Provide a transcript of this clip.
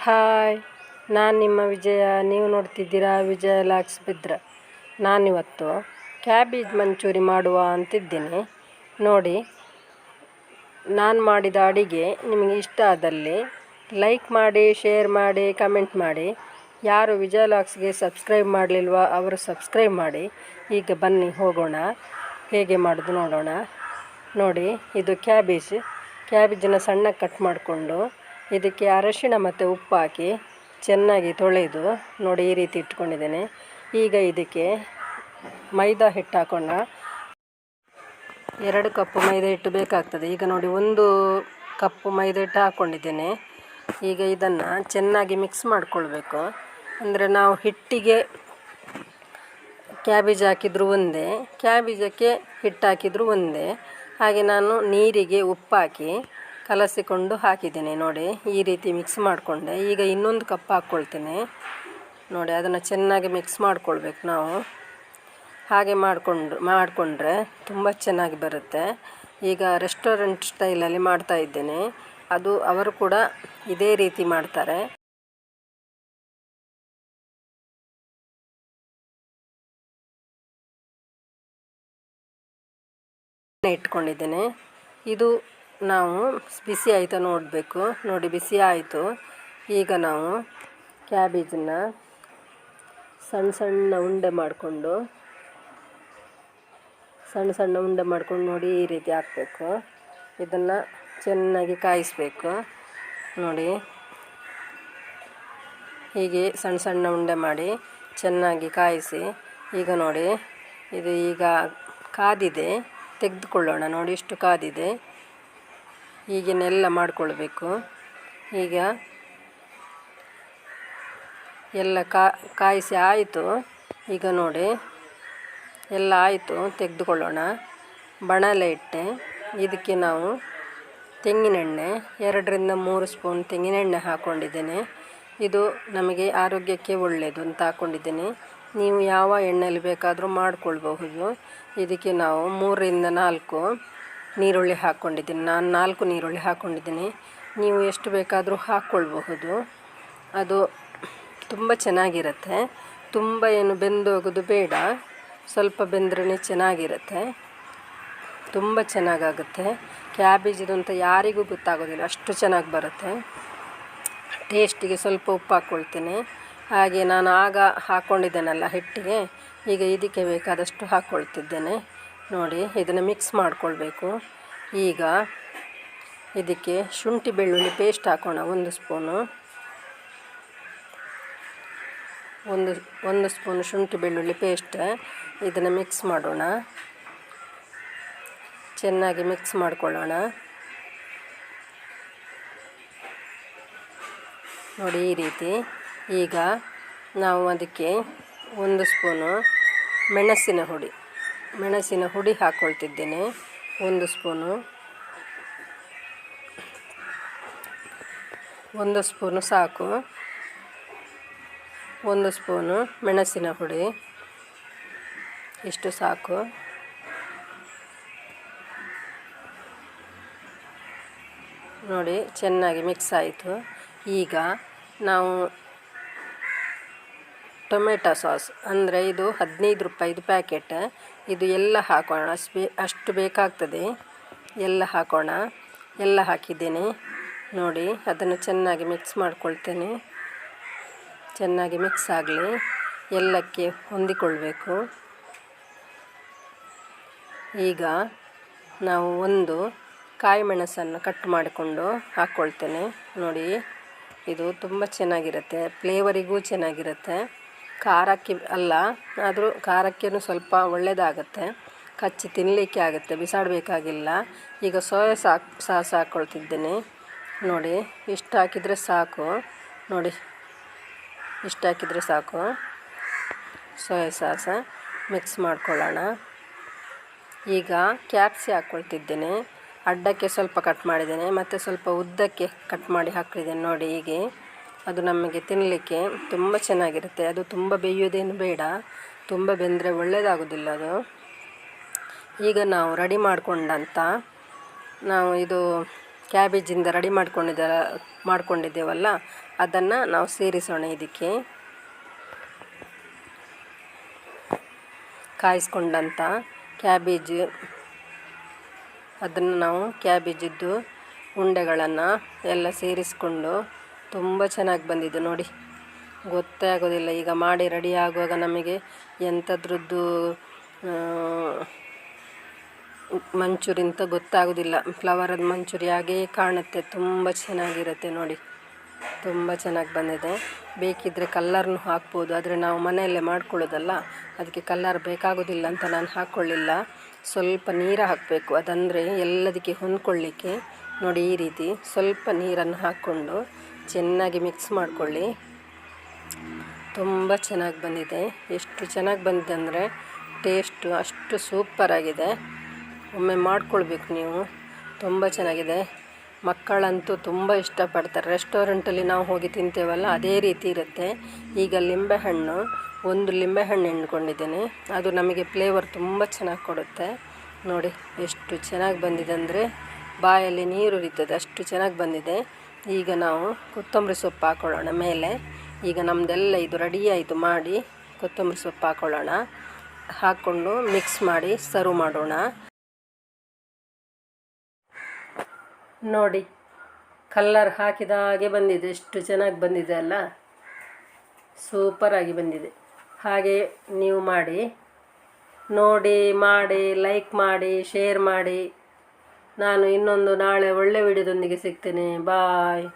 Hi, ನಾನು ನಿಮ್ಮ ವಿಜಯ. ನೀವು ನೋಡ್ತಿದ್ದೀರಾ ವಿಜಯ ಲಾಕ್ಸ್ ಬಿದ್ರ. ನಾನಿವತ್ತು ಕ್ಯಾಬೇಜ್ ಮಂಚೂರಿ ಮಾಡುವ ಅಂತಿದ್ದೀನಿ. ನೋಡಿ, ನಾನು ಮಾಡಿದ ಅಡಿಗೆ ನಿಮಗೆ ಇಷ್ಟ ಆದಲ್ಲಿ ಲೈಕ್ ಮಾಡಿ, ಶೇರ್ ಮಾಡಿ, ಕಮೆಂಟ್ ಮಾಡಿ. ಯಾರು ವಿಜಯ ಲಾಕ್ಸ್ಗೆ ಸಬ್ಸ್ಕ್ರೈಬ್ ಮಾಡಲಿಲ್ವ ಅವರು ಸಬ್ಸ್ಕ್ರೈಬ್ ಮಾಡಿ. ಈಗ ಬನ್ನಿ ಹೋಗೋಣ, ಹೇಗೆ ಮಾಡೋದು ನೋಡೋಣ. ನೋಡಿ, ಇದು ಕ್ಯಾಬೇಜನ್ನು ಸಣ್ಣ ಕಟ್ ಮಾಡಿಕೊಂಡು ಇದಕ್ಕೆ ಅರಶಿಣ ಮತ್ತು ಉಪ್ಪು ಹಾಕಿ ಚೆನ್ನಾಗಿ ತೊಳೆದು ನೋಡಿ ಈ ರೀತಿ ಇಟ್ಕೊಂಡಿದ್ದೇನೆ. ಈಗ ಇದಕ್ಕೆ ಮೈದಾ ಹಿಟ್ಟು ಹಾಕೋಣ. 2 ಕಪ್ ಮೈದಾ ಹಿಟ್ಟು ಬೇಕಾಗ್ತದೆ. ಈಗ ನೋಡಿ 1 ಕಪ್ ಮೈದಾ ಹಿಟ್ಟು ಹಾಕ್ಕೊಂಡಿದ್ದೇನೆ. ಈಗ ಇದನ್ನು ಚೆನ್ನಾಗಿ ಮಿಕ್ಸ್ ಮಾಡಿಕೊಳ್ಬೇಕು. ಅಂದರೆ ನಾವು ಹಿಟ್ಟಿಗೆ ಕ್ಯಾಬೇಜ್ ಹಾಕಿದರೂ ಒಂದೇ, ಕ್ಯಾಬೇಜಕ್ಕೆ ಹಿಟ್ಟು ಹಾಕಿದರೂ ಒಂದೇ. ಹಾಗೆ ನಾನು ನೀರಿಗೆ ಉಪ್ಪು ಹಾಕಿ ಕಲಸಿಕೊಂಡು ಹಾಕಿದ್ದೇನೆ. ನೋಡಿ ಈ ರೀತಿ ಮಿಕ್ಸ್ ಮಾಡಿಕೊಂಡೆ. ಈಗ 1 ಕಪ್ ಹಾಕ್ಕೊಳ್ತೇನೆ. ನೋಡಿ, ಅದನ್ನು ಚೆನ್ನಾಗಿ ಮಿಕ್ಸ್ ಮಾಡಿಕೊಳ್ಬೇಕು ನಾವು. ಹಾಗೆ ಮಾಡಿಕೊಂಡ್ರೆ ತುಂಬ ಚೆನ್ನಾಗಿ ಬರುತ್ತೆ. ಈಗ ರೆಸ್ಟೋರೆಂಟ್ ಸ್ಟೈಲಲ್ಲಿ ಮಾಡ್ತಾ ಇದ್ದೇನೆ. ಅವರು ಕೂಡ ಇದೇ ರೀತಿ ಮಾಡ್ತಾರೆ. ಇಟ್ಕೊಂಡಿದ್ದೇನೆ. ಇದು ನಾವು ಬಿಸಿ ಆಯಿತಾ ನೋಡಬೇಕು. ನೋಡಿ, ಬಿಸಿ ಆಯಿತು. ಈಗ ನಾವು ಕ್ಯಾಬೇಜನ್ನು ಸಣ್ಣ ಸಣ್ಣ ಉಂಡೆ ಮಾಡಿಕೊಂಡು ನೋಡಿ ಈ ರೀತಿ ಹಾಕಬೇಕು. ಇದನ್ನು ಚೆನ್ನಾಗಿ ಕಾಯಿಸಬೇಕು. ನೋಡಿ, ಹೀಗೆ ಸಣ್ಣ ಸಣ್ಣ ಉಂಡೆ ಮಾಡಿ ಚೆನ್ನಾಗಿ ಕಾಯಿಸಿ. ಈಗ ನೋಡಿ, ಇದು ಈಗ ಕಾದಿದೆ, ತೆಗೆದುಕೊಳ್ಳೋಣ. ನೋಡಿ, ಇಷ್ಟು ಕಾದಿದೆ. ಹೀಗೇನೆಲ್ಲ ಮಾಡಿಕೊಳ್ಬೇಕು. ಈಗ ಎಲ್ಲ ಕಾಯಿಸಿ ಆಯಿತು. ಈಗ ನೋಡಿ ಎಲ್ಲ ಆಯಿತು, ತೆಗೆದುಕೊಳ್ಳೋಣ. ಬಾಣಲೆ ಇಟ್ಟೆ. ಇದಕ್ಕೆ ನಾವು ತೆಂಗಿನೆಣ್ಣೆ 2ರಿಂದ 3 ಸ್ಪೂನ್ ತೆಂಗಿನೆಣ್ಣೆ ಹಾಕ್ಕೊಂಡಿದ್ದೇನೆ. ಇದು ನಮಗೆ ಆರೋಗ್ಯಕ್ಕೆ ಒಳ್ಳೆಯದು ಅಂತ ಹಾಕ್ಕೊಂಡಿದ್ದೇನೆ. ನೀವು ಯಾವ ಎಣ್ಣೆಯಲ್ಲಿ ಬೇಕಾದರೂ ಮಾಡಿಕೊಳ್ಬಹುದು. ಇದಕ್ಕೆ ನಾವು 3ರಿಂದ 4 ನೀರುಳ್ಳಿ ಹಾಕ್ಕೊಂಡಿದ್ದೀನಿ. ನಾನು 4 ನೀರುಳ್ಳಿ ಹಾಕ್ಕೊಂಡಿದ್ದೀನಿ. ನೀವು ಎಷ್ಟು ಬೇಕಾದರೂ ಹಾಕ್ಕೊಳ್ಬಹುದು. ಅದು ತುಂಬ ಚೆನ್ನಾಗಿರುತ್ತೆ. ತುಂಬ ಏನು ಬೆಂದೋಗೋದು ಬೇಡ, ಸ್ವಲ್ಪ ಬೆಂದ್ರೇ ಚೆನ್ನಾಗಿರುತ್ತೆ. ತುಂಬ ಚೆನ್ನಾಗಾಗುತ್ತೆ. ಕ್ಯಾಬೇಜ್ ಅಂತ ಯಾರಿಗೂ ಗೊತ್ತಾಗೋದಿಲ್ಲ, ಅಷ್ಟು ಚೆನ್ನಾಗಿ ಬರುತ್ತೆ. ಟೇಸ್ಟಿಗೆ ಸ್ವಲ್ಪ ಉಪ್ಪು ಹಾಕ್ಕೊಳ್ತೇನೆ. ಹಾಗೆ ನಾನು ಆಗ ಹಾಕ್ಕೊಂಡಿದ್ದೇನಲ್ಲ ಹಿಟ್ಟಿಗೆ, ಈಗ ಇದಕ್ಕೆ ಬೇಕಾದಷ್ಟು ಹಾಕ್ಕೊಳ್ತಿದ್ದೇನೆ. ನೋಡಿ, ಇದನ್ನು ಮಿಕ್ಸ್ ಮಾಡಿಕೊಳ್ಬೇಕು. ಈಗ ಇದಕ್ಕೆ ಶುಂಠಿ ಬೆಳ್ಳುಳ್ಳಿ ಪೇಸ್ಟ್ ಹಾಕೋಣ. 1 ಸ್ಪೂನು, 1 ಸ್ಪೂನು ಶುಂಠಿ ಬೆಳ್ಳುಳ್ಳಿ ಪೇಸ್ಟ್. ಇದನ್ನು ಮಿಕ್ಸ್ ಮಾಡೋಣ, ಚೆನ್ನಾಗಿ ಮಿಕ್ಸ್ ಮಾಡಿಕೊಳ್ಳೋಣ. ನೋಡಿ ಈ ರೀತಿ. ಈಗ ನಾವು ಅದಕ್ಕೆ 1 ಸ್ಪೂನು ಮೆಣಸಿನ ಹುಡಿ ಹಾಕ್ಕೊಳ್ತಿದ್ದೇನೆ. 1 ಸ್ಪೂನು, 1 ಸ್ಪೂನು ಸಾಕು. 1 ಸ್ಪೂನು ಮೆಣಸಿನ ಹುಡಿ, ಇಷ್ಟು ಸಾಕು. ನೋಡಿ, ಚೆನ್ನಾಗಿ ಮಿಕ್ಸ್ ಆಯಿತು. ಈಗ ನಾವು ಟೊಮೆಟೊ ಸಾಸ್, ಅಂದರೆ ಇದು 15 ರೂಪಾಯಿದು ಪ್ಯಾಕೆಟ್. ಇದು ಎಲ್ಲ ಹಾಕೋಣ, ಅಷ್ಟು ಬೇಕಾಗ್ತದೆ. ಎಲ್ಲ ಹಾಕೋಣ. ಎಲ್ಲ ಹಾಕಿದ್ದೇನೆ. ನೋಡಿ, ಅದನ್ನು ಚೆನ್ನಾಗಿ ಮಿಕ್ಸ್ ಮಾಡ್ಕೊಳ್ತೇನೆ. ಚೆನ್ನಾಗಿ ಮಿಕ್ಸ್ ಆಗಲಿ, ಎಲ್ಲಕ್ಕೆ ಹೊಂದಿಕೊಳ್ಬೇಕು. ಈಗ ನಾವು 1 ಕಾಯಿ ಮೆಣಸನ್ನು ಕಟ್ ಮಾಡಿಕೊಂಡು ಹಾಕ್ಕೊಳ್ತೇನೆ. ನೋಡಿ, ಇದು ತುಂಬ ಚೆನ್ನಾಗಿರುತ್ತೆ, ಫ್ಲೇವರಿಗೂ ಚೆನ್ನಾಗಿರುತ್ತೆ. ಖಾರಕ್ಕೆ ಅಲ್ಲ, ಆದರೂ ಖಾರಕ್ಕೇನು ಸ್ವಲ್ಪ ಒಳ್ಳೆಯದಾಗುತ್ತೆ. ಕಚ್ಚಿ ತಿನ್ನಲಿಕ್ಕೆ ಆಗುತ್ತೆ, ಬಿಸಾಡಬೇಕಾಗಿಲ್ಲ. ಈಗ ಸೋಯಾ ಸಾಸ್ ಹಾಕ್ಕೊಳ್ತಿದ್ದೇನೆ. ನೋಡಿ, ಇಷ್ಟು ಹಾಕಿದರೆ ಸಾಕು. ನೋಡಿ, ಇಷ್ಟು ಹಾಕಿದರೆ ಸಾಕು ಸೋಯಾ ಸಾಸ್. ಮಿಕ್ಸ್ ಮಾಡ್ಕೊಳ್ಳೋಣ. ಈಗ ಕ್ಯಾಪ್ಸಿ ಹಾಕ್ಕೊಳ್ತಿದ್ದೇನೆ. ಅಡ್ಡಕ್ಕೆ ಸ್ವಲ್ಪ ಕಟ್ ಮಾಡಿದ್ದೇನೆ, ಮತ್ತು ಸ್ವಲ್ಪ ಉದ್ದಕ್ಕೆ ಕಟ್ ಮಾಡಿ ಹಾಕಿದ್ದೇನೆ. ನೋಡಿ, ಹೀಗೆ ಅದು ನಮಗೆ ತಿನ್ನಲಿಕ್ಕೆ ತುಂಬ ಚೆನ್ನಾಗಿರುತ್ತೆ. ಅದು ತುಂಬ ಬೇಯೋದೇನು ಬೇಡ, ತುಂಬ ಬೆಂದರೆ ಒಳ್ಳೆಯದಾಗೋದಿಲ್ಲ ಅದು. ಈಗ ನಾವು ರೆಡಿ ಮಾಡಿಕೊಂಡಂಥ ನಾವು ಇದು ಕ್ಯಾಬೇಜಿಂದ ರೆಡಿ ಮಾಡ್ಕೊಂಡಿದ್ದೇವಲ್ಲ ಅದನ್ನು ನಾವು ಸೇರಿಸೋಣ. ಇದಕ್ಕೆ ಕಾಯಿಸ್ಕೊಂಡಂಥ ಕ್ಯಾಬೇಜ್, ಅದನ್ನು ನಾವು ಕ್ಯಾಬೇಜಿದ್ದು ಉಂಡೆಗಳನ್ನು ಎಲ್ಲ ಸೇರಿಸ್ಕೊಂಡು ತುಂಬ ಚೆನ್ನಾಗಿ ಬಂದಿದೆ ನೋಡಿ. ಗೊತ್ತೇ ಆಗೋದಿಲ್ಲ, ಈಗ ಮಾಡಿ ರೆಡಿ ಆಗುವಾಗ ನಮಗೆ ಎಂಥದ್ರದ್ದು ಮಂಚೂರಿ ಅಂತ ಗೊತ್ತಾಗೋದಿಲ್ಲ. ಫ್ಲವರದ ಮಂಚೂರಿ ಹಾಗೇ ಕಾಣುತ್ತೆ, ತುಂಬ ಚೆನ್ನಾಗಿರುತ್ತೆ ನೋಡಿ. ತುಂಬ ಚೆನ್ನಾಗಿ ಬಂದಿದೆ. ಬೇಕಿದ್ದರೆ ಕಲ್ಲರ್ನು ಹಾಕ್ಬೋದು, ಆದರೆ ನಾವು ಮನೆಯಲ್ಲೇ ಮಾಡ್ಕೊಳ್ಳೋದಲ್ಲ, ಅದಕ್ಕೆ ಕಲ್ಲರ್ ಬೇಕಾಗೋದಿಲ್ಲ ಅಂತ ನಾನು ಹಾಕ್ಕೊಳ್ಳಿಲ್ಲ. ಸ್ವಲ್ಪ ನೀರು ಹಾಕಬೇಕು, ಅದಂದರೆ ಎಲ್ಲದಕ್ಕೆ ಹೊಂದ್ಕೊಳ್ಳಿಕ್ಕೆ. ನೋಡಿ ಈ ರೀತಿ ಸ್ವಲ್ಪ ನೀರನ್ನು ಹಾಕ್ಕೊಂಡು ಚೆನ್ನಾಗಿ ಮಿಕ್ಸ್ ಮಾಡಿಕೊಳ್ಳಿ. ತುಂಬ ಚೆನ್ನಾಗಿ ಬಂದಿದೆ. ಎಷ್ಟು ಚೆನ್ನಾಗಿ ಬಂದಿದೆ ಅಂದರೆ ಟೇಸ್ಟು ಅಷ್ಟು ಸೂಪರಾಗಿದೆ. ಒಮ್ಮೆ ಮಾಡ್ಕೊಳ್ಬೇಕು ನೀವು, ತುಂಬ ಚೆನ್ನಾಗಿದೆ. ಮಕ್ಕಳಂತೂ ತುಂಬ ಇಷ್ಟಪಡ್ತಾರೆ. ರೆಸ್ಟೋರೆಂಟಲ್ಲಿ ನಾವು ಹೋಗಿ ತಿಂತೇವಲ್ಲ ಅದೇ ರೀತಿ ಇರುತ್ತೆ. ಈಗ ಲಿಂಬೆಹಣ್ಣು, ಒಂದು ಲಿಂಬೆಹಣ್ಣು ಹಿಂಡ್ಕೊಂಡಿದ್ದೇನೆ, ಅದು ನಮಗೆ ಫ್ಲೇವರ್ ತುಂಬ ಚೆನ್ನಾಗಿ ಕೊಡುತ್ತೆ. ನೋಡಿ ಎಷ್ಟು ಚೆನ್ನಾಗಿ ಬಂದಿದೆ ಅಂದರೆ ಬಾಯಲ್ಲಿ ನೀರು ಉರಿತದೆ, ಅಷ್ಟು ಚೆನ್ನಾಗಿ ಬಂದಿದೆ. ಈಗ ನಾವು ಕೊತ್ತಂಬರಿ ಸೊಪ್ಪು ಹಾಕ್ಕೊಳ್ಳೋಣ ಮೇಲೆ. ಈಗ ನಮ್ಮದೆಲ್ಲ ಇದು ರೆಡಿ ಆಯಿತು, ಮಾಡಿ ಕೊತ್ತಂಬರಿ ಸೊಪ್ಪು ಹಾಕ್ಕೊಳ್ಳೋಣ. ಹಾಕ್ಕೊಂಡು ಮಿಕ್ಸ್ ಮಾಡಿ ಸರ್ವ್ ಮಾಡೋಣ. ನೋಡಿ ಕಲ್ಲರ್ ಹಾಕಿದ ಹಾಗೆ ಬಂದಿದೆ, ಎಷ್ಟು ಚೆನ್ನಾಗಿ ಬಂದಿದೆ ಅಲ್ಲ, ಸೂಪರಾಗಿ ಬಂದಿದೆ. ಹಾಗೆ ನೀವು ಮಾಡಿ ನೋಡಿ, ಮಾಡಿ ಲೈಕ್ ಮಾಡಿ, ಶೇರ್ ಮಾಡಿ. ನಾನು ಇನ್ನೊಂದು ನಾಳೆ ಒಳ್ಳೆ ವಿಡಿಯೋದೊಂದಿಗೆ ಸಿಗ್ತೇನೆ. ಬಾಯ್.